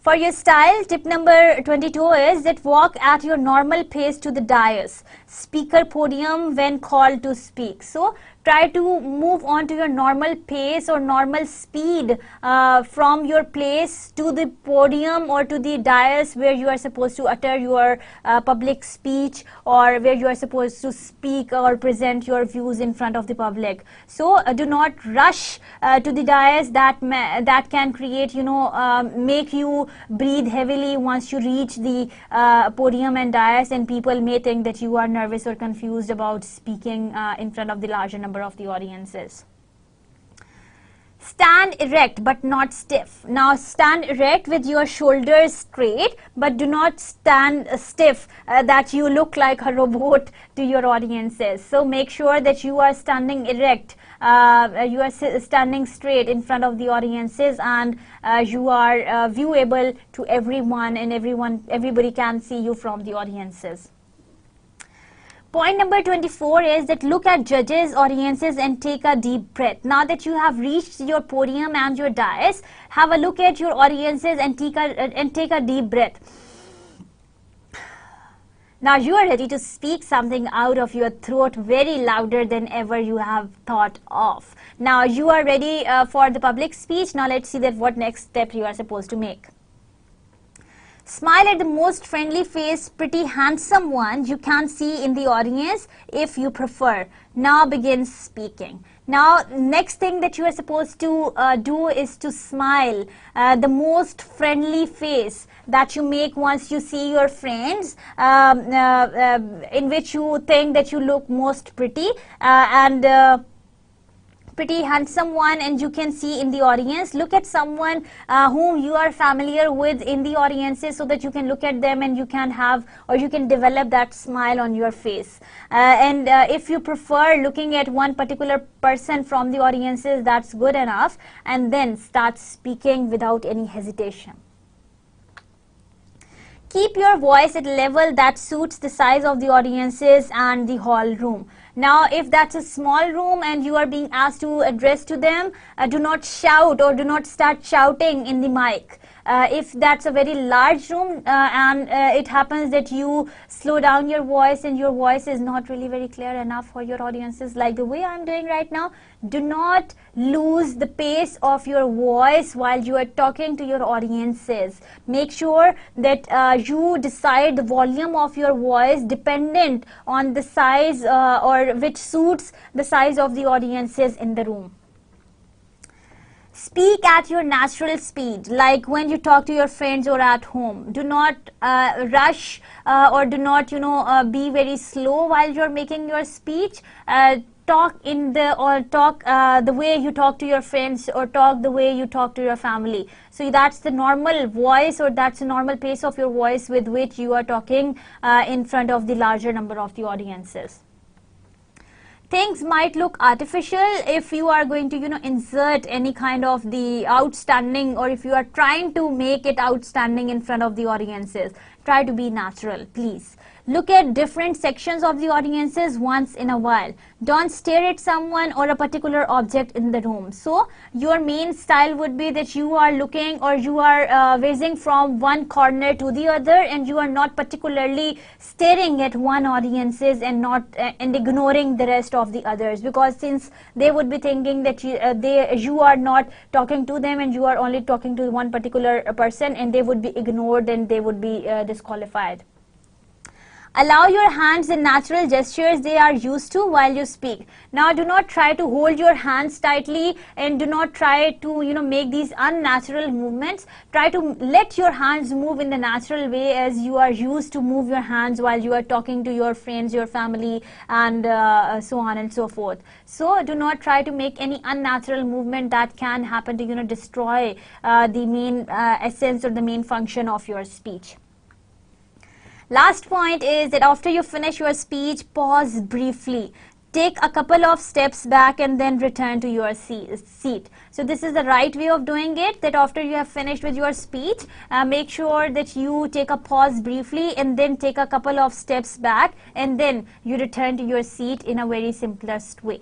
[SPEAKER 1] For your style, tip number 22 is that walk at your normal pace to the dais, speaker podium when called to speak. So try to move on to your normal pace or normal speed from your place to the podium or to the dais where you are supposed to utter your public speech, or where you are supposed to speak or present your views in front of the public. So do not rush to the dais. That can create, make you breathe heavily once you reach the podium and dais, and people may think that you are nervous or confused about speaking in front of the larger number of the audiences. Stand erect but not stiff. Now stand erect with your shoulders straight, but do not stand stiff that you look like a robot to your audiences. So make sure that you are standing erect, you are standing straight in front of the audiences, and you are viewable to everyone, and everybody can see you from the audiences. Point number 24 is that look at judges, audiences, and take a deep breath. Now that you have reached your podium and your dais, have a look at your audiences and take a deep breath. Now you are ready to speak something out of your throat very louder than ever you have thought of. Now you are ready for the public speech. Now let's see that what next step you are supposed to make. Smile at the most friendly face, pretty handsome one you can see in the audience if you prefer. Now begin speaking. Now next thing that you are supposed to do is to smile. The most friendly face that you make once you see your friends in which you think that you look most pretty and pretty handsome one, and you can see in the audience. Look at someone whom you are familiar with in the audiences, so that you can look at them and you can have, or you can develop that smile on your face. And if you prefer looking at one particular person from the audiences, that's good enough, and then start speaking without any hesitation. Keep your voice at a level that suits the size of the audiences and the hall room. Now if that's a small room and you are being asked to address to them, do not shout or do not start shouting in the mic. If that's a very large room and it happens that you slow down your voice and your voice is not really very clear enough for your audiences, like the way I'm doing right now, do not lose the pace of your voice while you are talking to your audiences. Make sure that you decide the volume of your voice dependent on the size or which suits the size of the audiences in the room. Speak at your natural speed, like when you talk to your friends or at home. Do not rush or do not, be very slow while you're making your speech. Talk the way you talk to your friends, or talk the way you talk to your family. So that's the normal voice, or that's the normal pace of your voice with which you are talking in front of the larger number of the audiences. Things might look artificial if you are going to, insert any kind of the outstanding, or if you are trying to make it outstanding in front of the audiences. Try to be natural, please. Look at different sections of the audiences once in a while. Don't stare at someone or a particular object in the room. So your main style would be that you are looking, or you are gazing from one corner to the other, and you are not particularly staring at one audiences and not and ignoring the rest of the others, because since they would be thinking that you are not talking to them and you are only talking to one particular person, and they would be ignored and they would be disqualified. Allow your hands in natural gestures they are used to while you speak. Now do not try to hold your hands tightly, and do not try to make these unnatural movements. Try to let your hands move in the natural way as you are used to move your hands while you are talking to your friends, your family, and so on and so forth. So do not try to make any unnatural movement that can happen to destroy the main essence or the main function of your speech. Last point is that after you finish your speech, pause briefly. Take a couple of steps back and then return to your seat. So this is the right way of doing it, that after you have finished with your speech, make sure that you take a pause briefly and then take a couple of steps back and then you return to your seat in a very simplest way.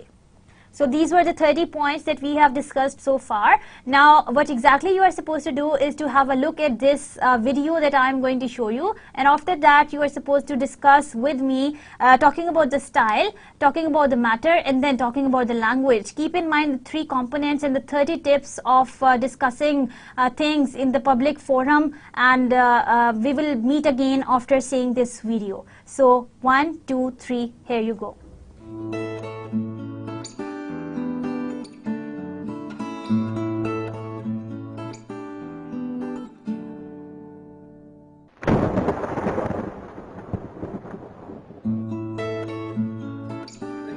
[SPEAKER 1] So these were the 30 points that we have discussed so far. Now what exactly you are supposed to do is to have a look at this video that I am going to show you, and after that you are supposed to discuss with me talking about the style, talking about the matter, and then talking about the language. Keep in mind the 3 components and the 30 tips of discussing things in the public forum, and we will meet again after seeing this video. So 1, 2, 3, here you go.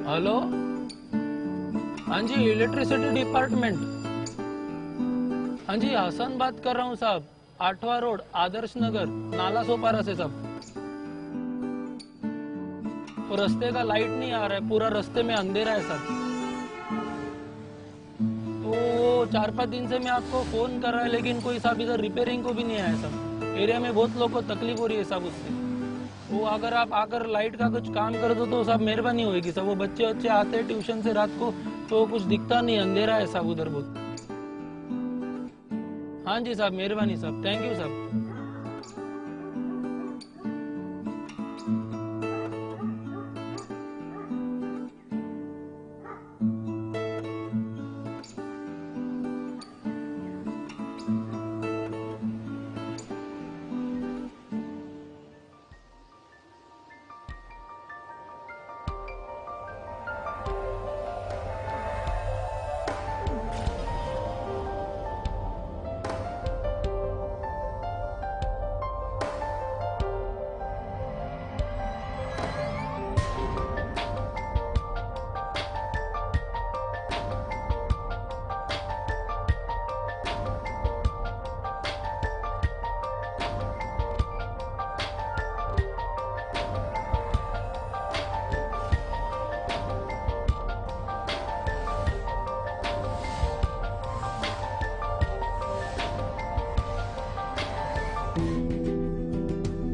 [SPEAKER 2] Hello, हाँ जी, electricity department. हाँ जी, हसन बात कर रहा हूँ साहब, 8वां road, Adarsh Nagar, Nala Sopara से साहब। वो रास्ते का लाइट नहीं आ रहा है, पूरा रास्ते में अंधेरा है साहब। तो 4-5 दिन से मैं आपको फोन कर रहा है, लेकिन कोई साहब इधर रिपेयरिंग को भी नहीं आया साहब। एरिया में बहुत लोगों को तकलीफ हो रही है साहब उससे। वो अगर आप आकर लाइट का कुछ काम कर दो तो साहब मेहरबानी होगी साहब। वो बच्चे आते हैं ट्यूशन से रात को, तो कुछ दिखता नहीं, अंधेरा है साहब उधर बहुत। हाँ जी साहब, मेहरबानी साहब, थैंक यू साहब।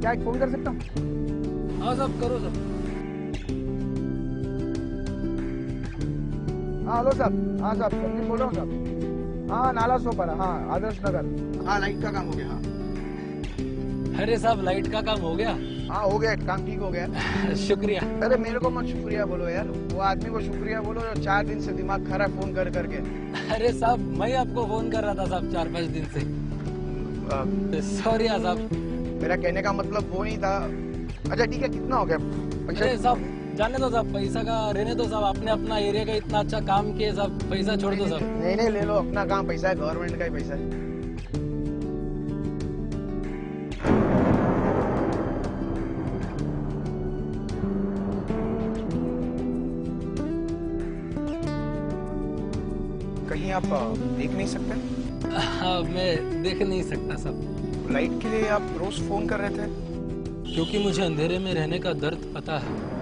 [SPEAKER 3] क्या एक फोन कर सकता हूँ?
[SPEAKER 2] हाँ साहब, करो साहब।
[SPEAKER 3] हाँ हेलो साहब, हाँ साहब, संदीप बोल रहा हूँ साहब। हाँ नाला सोपारा, हाँ आदर्श नगर। हाँ लाइट का काम हो गया। हाँ
[SPEAKER 2] अरे साहब, लाइट का काम हो गया?
[SPEAKER 3] हाँ हो गया, काम ठीक हो गया।
[SPEAKER 2] शुक्रिया।
[SPEAKER 3] अरे मेरे को मत शुक्रिया बोलो यार, वो आदमी को शुक्रिया बोलो जो 4 दिन से दिमाग खराब फोन कर करके।
[SPEAKER 2] अरे साहब, मैं आपको फोन कर रहा था साहब 4-5 दिन से। सॉरी साहब,
[SPEAKER 3] मेरा कहने का मतलब वो नहीं था। अच्छा ठीक है, कितना हो गया पैसा?
[SPEAKER 2] अरे साहब जाने दो साहब, पैसा का रहने दो साहब। आपने अपना एरिया का इतना अच्छा काम किया साहब, पैसा छोड़ दो साहब।
[SPEAKER 3] नहीं नहीं, ले लो, अपना काम पैसा है, गवर्नमेंट का ही पैसा है। कहीं आप देख नहीं सकते?
[SPEAKER 2] हाँ, मैं देख नहीं सकता साहब।
[SPEAKER 3] लाइट के लिए आप रोज फोन कर रहे थे?
[SPEAKER 2] क्योंकि मुझे अंधेरे में रहने का दर्द पता है।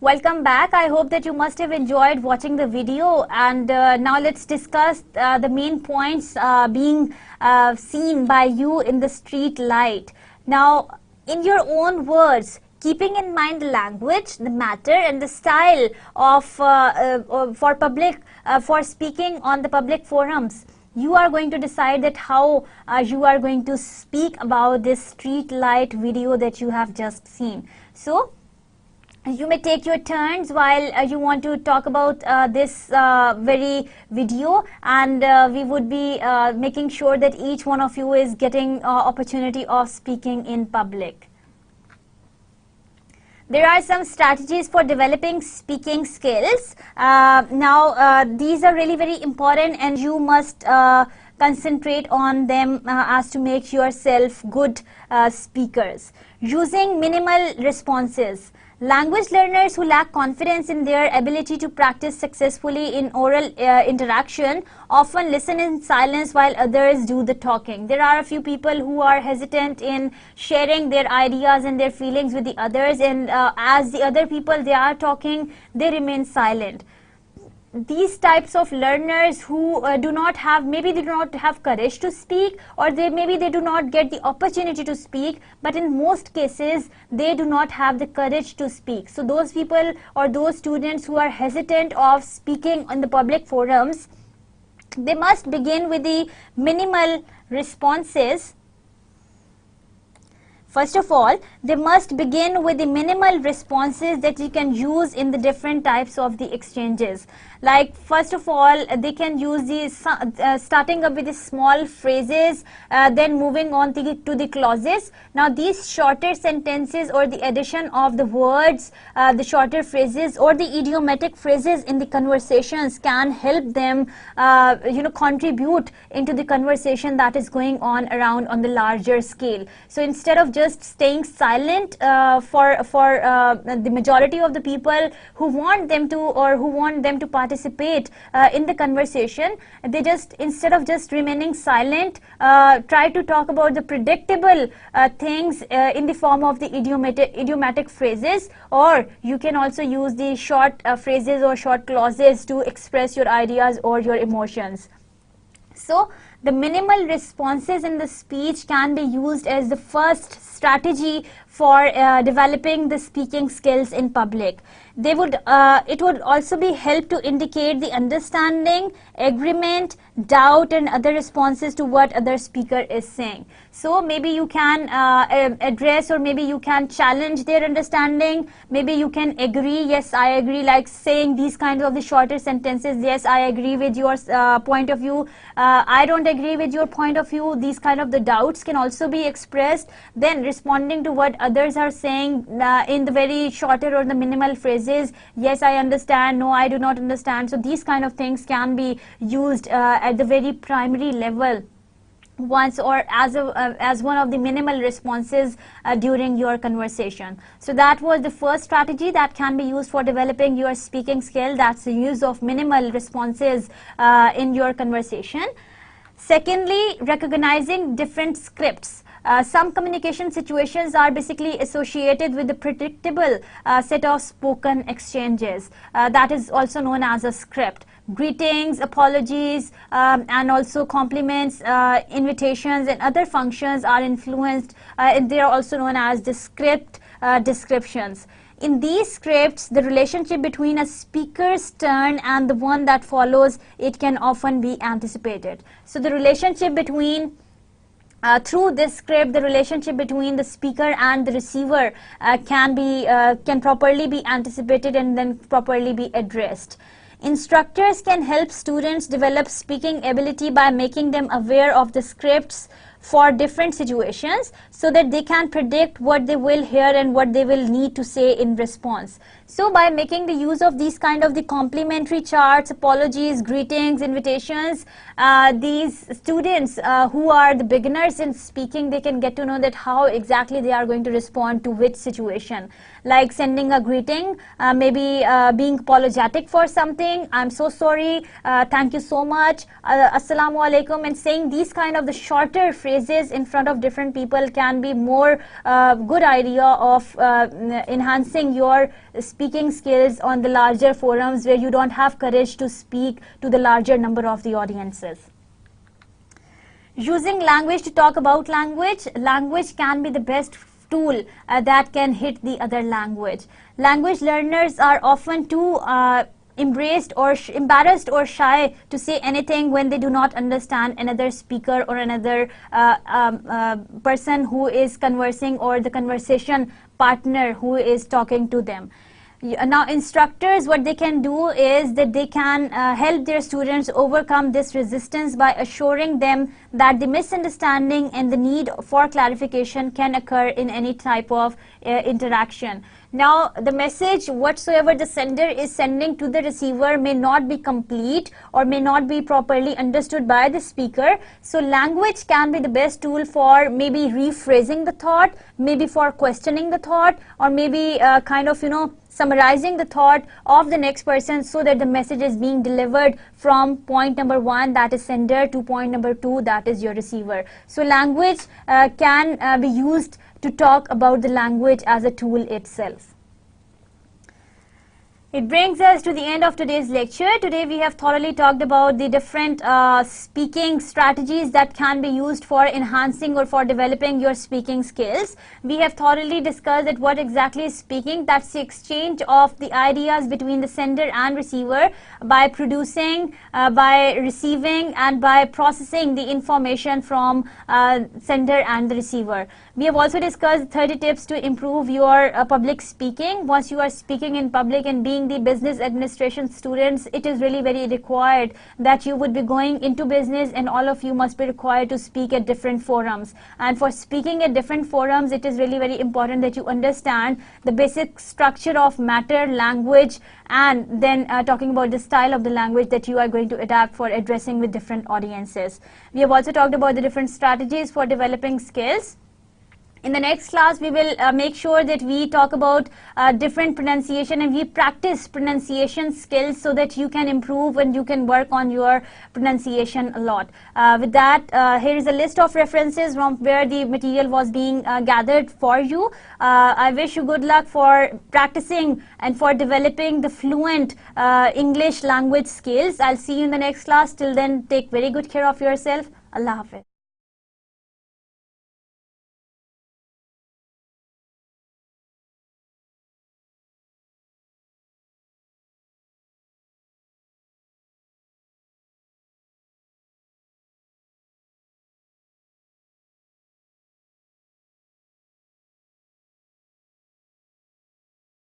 [SPEAKER 1] Welcome back. I hope that you must have enjoyed watching the video, and now let's discuss the main points being seen by you in the street light. Now, in your own words, keeping in mind the language, the matter, and the style of for speaking on the public forums, you are going to decide that how you are going to speak about this street light video that you have just seen. So you may take your turns while you want to talk about this very video, and we would be making sure that each one of you is getting opportunity of speaking in public. There are some strategies for developing speaking skills. Now these are really very important, and you must concentrate on them as to make yourself good speakers. Using minimal responses. Language learners who lack confidence in their ability to practice successfully in oral interaction often listen in silence while others do the talking. There are a few people who are hesitant in sharing their ideas and their feelings with the others, and as the other people they are talking, they remain silent. These types of learners who maybe they do not have courage to speak, or maybe they do not get the opportunity to speak, but in most cases they do not have the courage to speak. So those people or those students who are hesitant of speaking in the public forums, they must begin with the minimal responses. First of all, they must begin with the minimal responses that you can use in the different types of the exchanges. Like, first of all, they can use these starting up with the small phrases, then moving on to the clauses. Now, these shorter sentences or the addition of the words, the shorter phrases or the idiomatic phrases in the conversations can help them, contribute into the conversation that is going on around on the larger scale. So instead of just staying silent for the majority of the people who want them to participate in the conversation, they just, instead of just remaining silent, try to talk about the predictable things in the form of the idiomatic phrases, or you can also use the short phrases or short clauses to express your ideas or your emotions. So the minimal responses in the speech can be used as the first strategy for developing the speaking skills in public. It would also be help to indicate the understanding, agreement, doubt and other responses to what other speaker is saying. So maybe you can address, or maybe you can challenge their understanding. Maybe you can agree, yes, I agree, like saying these kinds of the shorter sentences, yes, I agree with your point of view, I don't agree with your point of view. These kind of the doubts can also be expressed. Then responding to what others are saying in the very shorter or the minimal phrases, yes, I understand, no, I do not understand. So these kind of things can be used at the very primary level once, or as one of the minimal responses during your conversation. So that was the first strategy that can be used for developing your speaking skill. That's the use of minimal responses in your conversation. Secondly, recognizing different scripts. Some communication situations are basically associated with the predictable set of spoken exchanges. That is also known as a script. Greetings, apologies, and also compliments, invitations and other functions are influenced, and they are also known as the script descriptions. In these scripts, the relationship between a speaker's turn and the one that follows it can often be anticipated. So the relationship between through this script, the relationship between the speaker and the receiver can properly be anticipated and then properly be addressed. Instructors can help students develop speaking ability by making them aware of the scripts for different situations, so that they can predict what they will hear and what they will need to say in response. So by making the use of these kind of the complimentary charts, apologies, greetings, invitations, these students who are the beginners in speaking, they can get to know that how exactly they are going to respond to which situation. Like sending a greeting, maybe being apologetic for something, I'm so sorry, thank you so much, assalamu alaikum, and saying these kind of the shorter phrases in front of different people can be more good idea of enhancing your speaking skills on the larger forums where you don't have courage to speak to the larger number of the audiences. Using language to talk about language. Language can be the best tool that can hit the other language. Language learners are often too embraced or embarrassed or shy to say anything when they do not understand another speaker or another person who is conversing, or the conversation partner who is talking to them. Now instructors, what they can do is that they can help their students overcome this resistance by assuring them that the misunderstanding and the need for clarification can occur in any type of interaction. Now the message whatsoever the sender is sending to the receiver may not be complete or may not be properly understood by the speaker. So language can be the best tool for maybe rephrasing the thought, maybe for questioning the thought, or maybe kind of summarizing the thought of the next person so that the message is being delivered from point number 1, that is sender, to point number 2, that is your receiver. So language can be used to talk about the language as a tool itself. It brings us to the end of today's lecture. Today we have thoroughly talked about the different speaking strategies that can be used for enhancing or for developing your speaking skills. We have thoroughly discussed that what exactly is speaking. That's the exchange of the ideas between the sender and receiver by producing, by receiving, and by processing the information from sender and the receiver. We have also discussed 30 tips to improve your public speaking. Once you are speaking in public and being the business administration students, it is really very required that you would be going into business, and all of you must be required to speak at different forums. And for speaking at different forums, it is really very important that you understand the basic structure of matter, language, and then talking about the style of the language that you are going to adapt for addressing with different audiences. We have also talked about the different strategies for developing skills. In the next class, we will make sure that we talk about different pronunciation and we practice pronunciation skills so that you can improve and you can work on your pronunciation a lot. With that, here is a list of references from where the material was being gathered for you. I wish you good luck for practicing and for developing the fluent English language skills. I'll see you in the next class. Till then, take very good care of yourself. Allah Hafiz.